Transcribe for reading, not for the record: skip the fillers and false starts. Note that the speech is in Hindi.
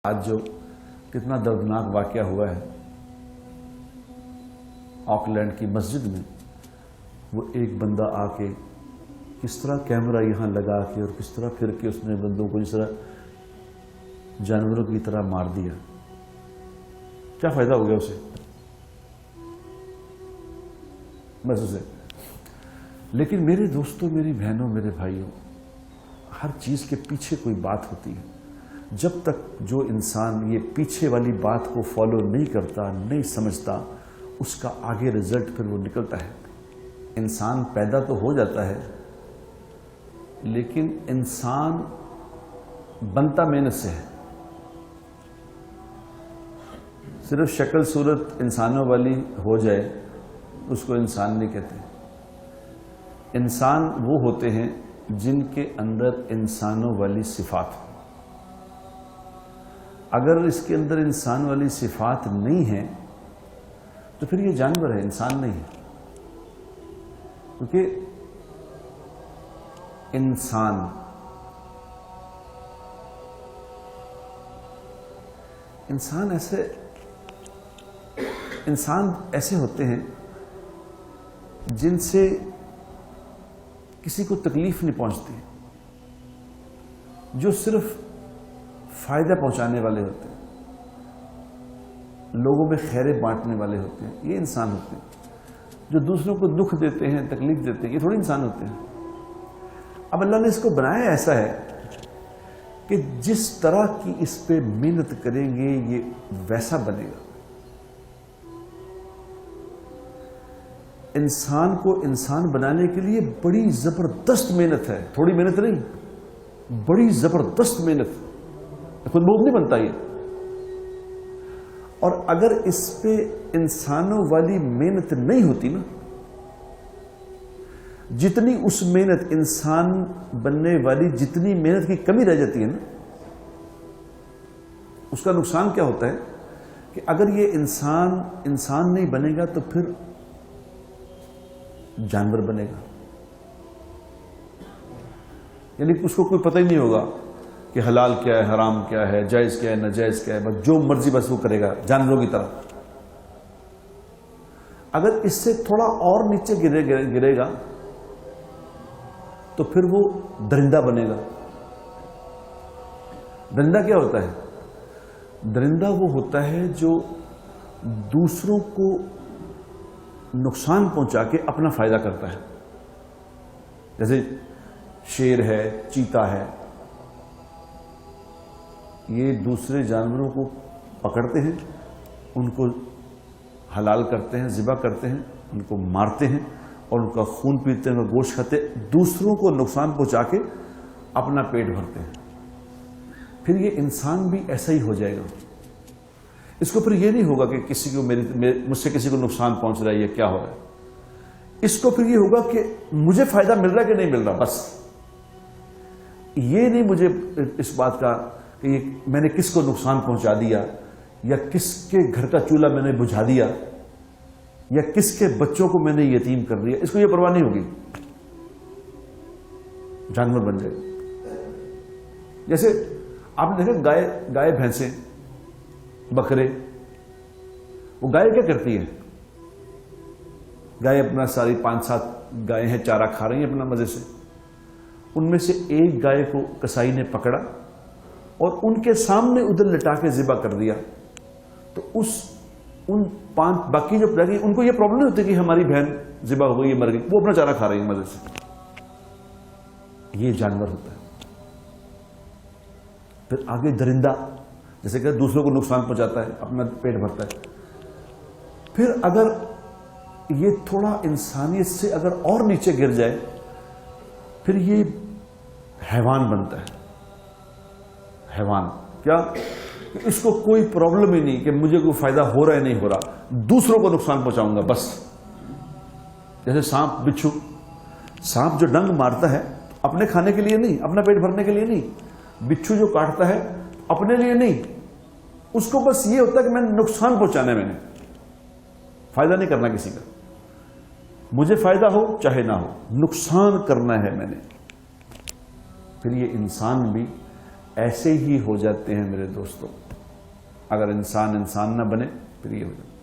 आज जो कितना दर्दनाक वाकया हुआ है ऑकलैंड की मस्जिद में, वो एक बंदा आके किस तरह कैमरा यहाँ लगा के और किस तरह फिर के उसने बंदों को जिस तरह जानवरों की तरह मार दिया। क्या फायदा हो गया उसे? बस उसे। लेकिन मेरे दोस्तों, मेरी बहनों, मेरे भाइयों, हर चीज के पीछे कोई बात होती है। जब तक जो इंसान ये पीछे वाली बात को फॉलो नहीं करता, नहीं समझता, उसका आगे रिजल्ट फिर वो निकलता है। इंसान पैदा तो हो जाता है, लेकिन इंसान बनता मेहनत से है। सिर्फ शक्ल सूरत इंसानों वाली हो जाए उसको इंसान नहीं कहते। इंसान वो होते हैं जिनके अंदर इंसानों वाली सिफात हो। अगर इसके अंदर इंसान वाली सिफात नहीं है तो फिर ये जानवर है, इंसान नहीं है। क्योंकि इंसान ऐसे होते हैं जिनसे किसी को तकलीफ नहीं पहुंचती, जो सिर्फ फायदा पहुंचाने वाले होते हैं, लोगों में खैरें बांटने वाले होते हैं। ये इंसान होते हैं। जो दूसरों को दुख देते हैं, तकलीफ देते हैं, ये थोड़ी इंसान होते हैं। अब अल्लाह ने इसको बनाया ऐसा है कि जिस तरह की इस पे मेहनत करेंगे ये वैसा बनेगा। इंसान को इंसान बनाने के लिए बड़ी जबरदस्त मेहनत है, थोड़ी मेहनत नहीं, बड़ी जबरदस्त मेहनत। खुद बहुत नहीं बनता ये। और अगर इस पे इंसानों वाली मेहनत नहीं होती ना, जितनी उस मेहनत इंसान बनने वाली जितनी मेहनत की कमी रह जाती है ना, उसका नुकसान क्या होता है कि अगर ये इंसान नहीं बनेगा तो फिर जानवर बनेगा। यानी उसको कोई पता ही नहीं होगा कि हलाल क्या है, हराम क्या है, जायज क्या है, नाजायज क्या है, बस जो मर्जी बस वो करेगा जानवरों की तरह। अगर इससे थोड़ा और नीचे गिरेगा तो फिर वो दरिंदा बनेगा। दरिंदा क्या होता है? दरिंदा वो होता है जो दूसरों को नुकसान पहुंचा के अपना फायदा करता है। जैसे शेर है, चीता है, ये दूसरे जानवरों को पकड़ते हैं, उनको हलाल करते हैं, ज़िबा करते हैं, उनको मारते हैं और उनका खून पीते हैं, उनका गोश्त खाते हैं, दूसरों को नुकसान पहुंचा के अपना पेट भरते हैं। फिर ये इंसान भी ऐसा ही हो जाएगा। इसको फिर ये नहीं होगा कि किसी को मुझसे किसी को नुकसान पहुंच रहा है या क्या हो रहा है। इसको फिर ये होगा कि मुझे फायदा मिल रहा है कि नहीं मिल रहा। बस ये नहीं मुझे इस बात का कि मैंने किसको नुकसान पहुंचा दिया, या किसके घर का चूल्हा मैंने बुझा दिया, या किसके बच्चों को मैंने यतीम कर दिया। इसको ये परवाह नहीं होगी, जानवर बन जाएगा। जैसे आपने देखा गाय भैंसे, बकरे, वो गाय क्या करती है? गाय अपना सारी 5-7 गायें हैं, चारा खा रही हैं अपना मजे से। उनमें से एक गाय को कसाई ने पकड़ा और उनके सामने उधर लिटा के ज़िबा कर दिया। तो उन 5 बाकी जो रह गई, उनको ये प्रॉब्लम नहीं होती कि हमारी बहन ज़िबा हो गई, ये मर गई। वो अपना चारा खा रही है मजे से। ये जानवर होता है। फिर आगे दरिंदा, जैसे कि दूसरों को नुकसान पहुंचाता है, अपना पेट भरता है। फिर अगर ये थोड़ा इंसानियत से अगर और नीचे गिर जाए, फिर ये हैवान बनता है। हैवान क्या? इसको कोई प्रॉब्लम ही नहीं कि मुझे कोई फायदा हो रहा है नहीं हो रहा, दूसरों को नुकसान पहुंचाऊंगा बस। जैसे सांप, बिच्छू। सांप जो डंग मारता है अपने खाने के लिए नहीं, अपना पेट भरने के लिए नहीं। बिच्छू जो काटता है अपने लिए नहीं, उसको बस ये होता है कि मैंने नुकसान पहुंचाना है, मैंने फायदा नहीं करना किसी का। मुझे फायदा हो चाहे ना हो, नुकसान करना है मैंने। फिर ये इंसान भी ऐसे ही हो जाते हैं मेरे दोस्तों। अगर इंसान इंसान ना बने फिर ये हो जाता है।